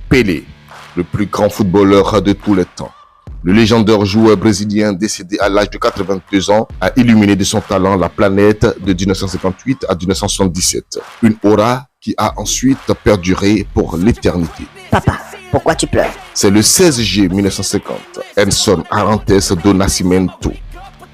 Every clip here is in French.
Pelé, le plus grand footballeur de tous les temps. Le légendaire joueur brésilien décédé à l'âge de 82 ans a illuminé de son talent la planète de 1958 à 1977. Une aura qui a ensuite perduré pour l'éternité. Papa, pourquoi tu pleures? C'est le 16 juillet 1950. Edson Arantes do Nascimento,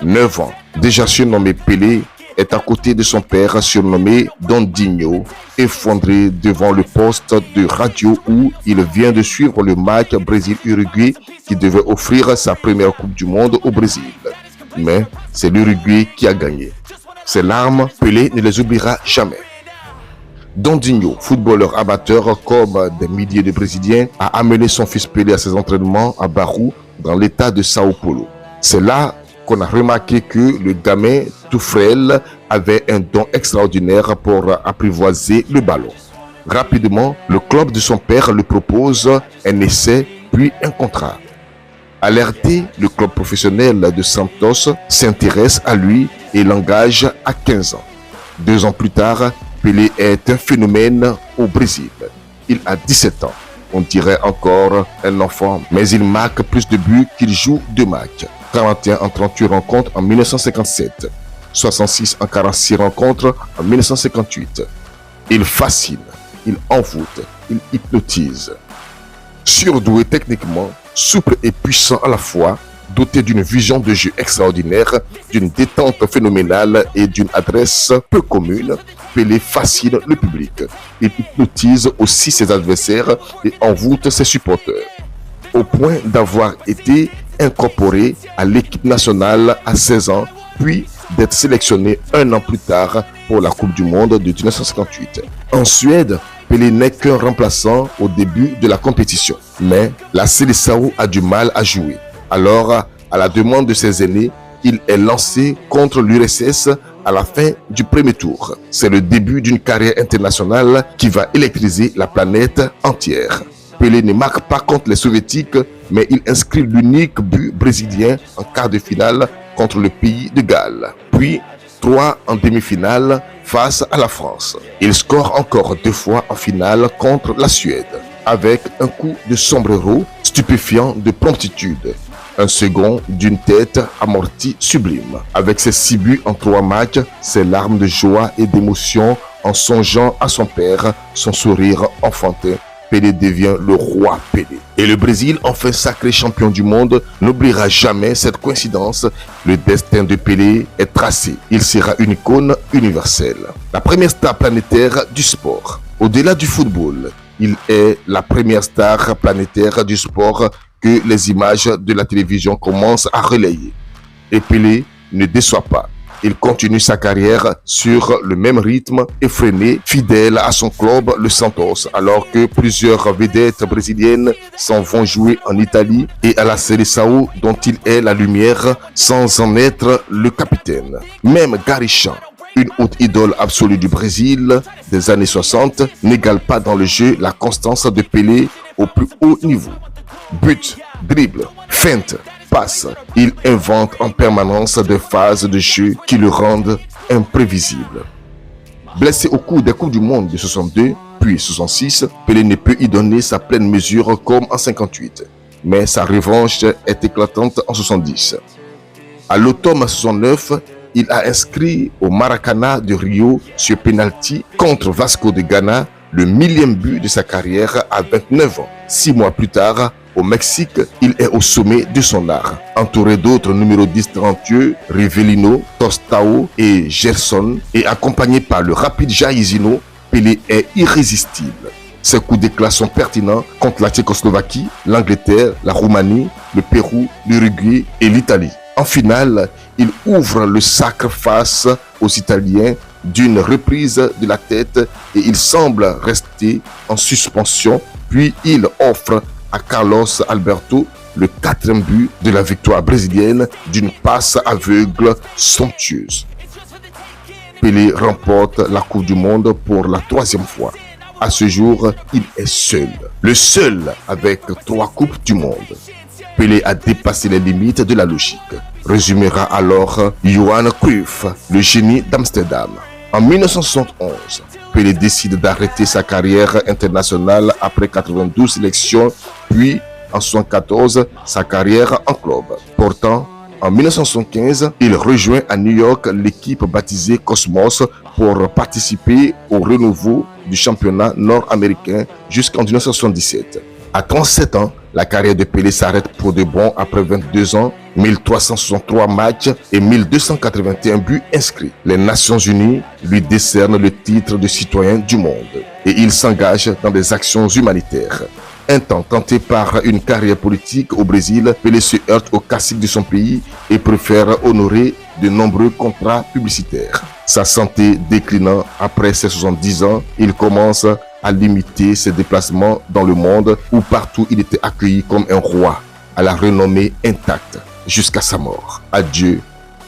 9 ans, déjà surnommé Pelé, est à côté de son père surnommé Dondinho, effondré devant le poste de radio où il vient de suivre le match Brésil-Uruguay qui devait offrir sa première Coupe du Monde au Brésil. Mais c'est l'Uruguay qui a gagné. Ses larmes, Pelé ne les oubliera jamais. Dondinho, footballeur amateur comme des milliers de Brésiliens, a amené son fils Pelé à ses entraînements à Bauru, dans l'état de Sao Paulo. C'est là qu'on a remarqué que le gamin tout frêle avait un don extraordinaire pour apprivoiser le ballon. Rapidement, le club de son père lui propose un essai puis un contrat. Alerté, le club professionnel de Santos s'intéresse à lui et l'engage à 15 ans. 2 ans plus tard, Pelé est un phénomène au Brésil. Il a 17 ans. On dirait encore un enfant, mais il marque plus de buts qu'il joue de matchs. 41 en 38 rencontres en 1957, 66 en 46 rencontres en 1958. Il fascine, il envoûte, il hypnotise. Surdoué techniquement, souple et puissant à la fois, doté d'une vision de jeu extraordinaire, d'une détente phénoménale et d'une adresse peu commune, Pelé fascine le public. Il hypnotise aussi ses adversaires et envoûte ses supporters, au point d'avoir été incorporé à l'équipe nationale à 16 ans, puis d'être sélectionné 1 an plus tard pour la Coupe du Monde de 1958. En Suède, Pelé n'est qu'un remplaçant au début de la compétition, mais la Seleção a du mal à jouer. Alors, à la demande de ses aînés, il est lancé contre l'URSS à la fin du premier tour. C'est le début d'une carrière internationale qui va électriser la planète entière. Pelé ne marque pas contre les soviétiques, mais il inscrit l'unique but brésilien en quart de finale contre le pays de Galles. Puis 3 en demi-finale face à la France. Il score encore 2 fois en finale contre la Suède, avec un coup de sombrero stupéfiant de promptitude. Un second d'une tête amortie sublime. Avec ses 6 buts en 3 matchs, ses larmes de joie et d'émotion en songeant à son père, son sourire enfantin, Pelé devient le roi Pelé. Et le Brésil, enfin sacré champion du monde, n'oubliera jamais cette coïncidence. Le destin de Pelé est tracé. Il sera une icône universelle. La première star planétaire du sport. Au-delà du football, il est la première star planétaire du sport que les images de la télévision commencent à relayer. Et Pelé ne déçoit pas. Il continue sa carrière sur le même rythme effréné, fidèle à son club, le Santos, alors que plusieurs vedettes brésiliennes s'en vont jouer en Italie et à la Seleção dont il est la lumière sans en être le capitaine. Même Garrincha, une haute idole absolue du Brésil des années 60, n'égale pas dans le jeu la constance de Pelé au plus haut niveau. But, dribble, feinte, passe. Il invente en permanence des phases de jeu qui le rendent imprévisible. Blessé au cours des Coupes du Monde de 62 puis 66, Pelé ne peut y donner sa pleine mesure comme en 58. Mais sa revanche est éclatante en 70. À l'automne 69, il a inscrit au Maracanã de Rio sur penalty contre Vasco de Gama le 1000e but de sa carrière à 29 ans. 6 mois plus tard, au Mexique, il est au sommet de son art. Entouré d'autres numéros 10 talentueux, Rivelino, Tostão et Gerson, et accompagné par le rapide Jairzinho, Pelé est irrésistible. Ses coups d'éclat sont pertinents contre la Tchécoslovaquie, l'Angleterre, la Roumanie, le Pérou, l'Uruguay et l'Italie. En finale, il ouvre le sacre face aux Italiens d'une reprise de la tête et il semble rester en suspension, puis il offre à Carlos Alberto le 4e but de la victoire brésilienne d'une passe aveugle somptueuse. Pelé remporte la Coupe du Monde pour la 3e fois. À ce jour, il est seul. Le seul avec 3 Coupes du Monde. Pelé a dépassé les limites de la logique. Résumera alors Johan Cruyff, le génie d'Amsterdam. En 1971, Pelé décide d'arrêter sa carrière internationale après 92 sélections, puis en 1974 sa carrière en club. Pourtant, en 1975, il rejoint à New York l'équipe baptisée Cosmos pour participer au renouveau du championnat nord-américain jusqu'en 1977. À 37 ans, la carrière de Pelé s'arrête pour de bon après 22 ans, 1363 matchs et 1281 buts inscrits. Les Nations Unies lui décernent le titre de citoyen du monde et il s'engage dans des actions humanitaires. Un temps tenté par une carrière politique au Brésil, Pelé se heurte au cacique de son pays et préfère honorer de nombreux contrats publicitaires. Sa santé déclinant après ses 70 ans, il commence à limiter ses déplacements dans le monde où partout il était accueilli comme un roi, à la renommée intacte jusqu'à sa mort. Adieu,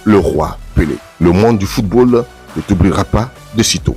le roi Pelé. Le monde du football ne t'oubliera pas de sitôt.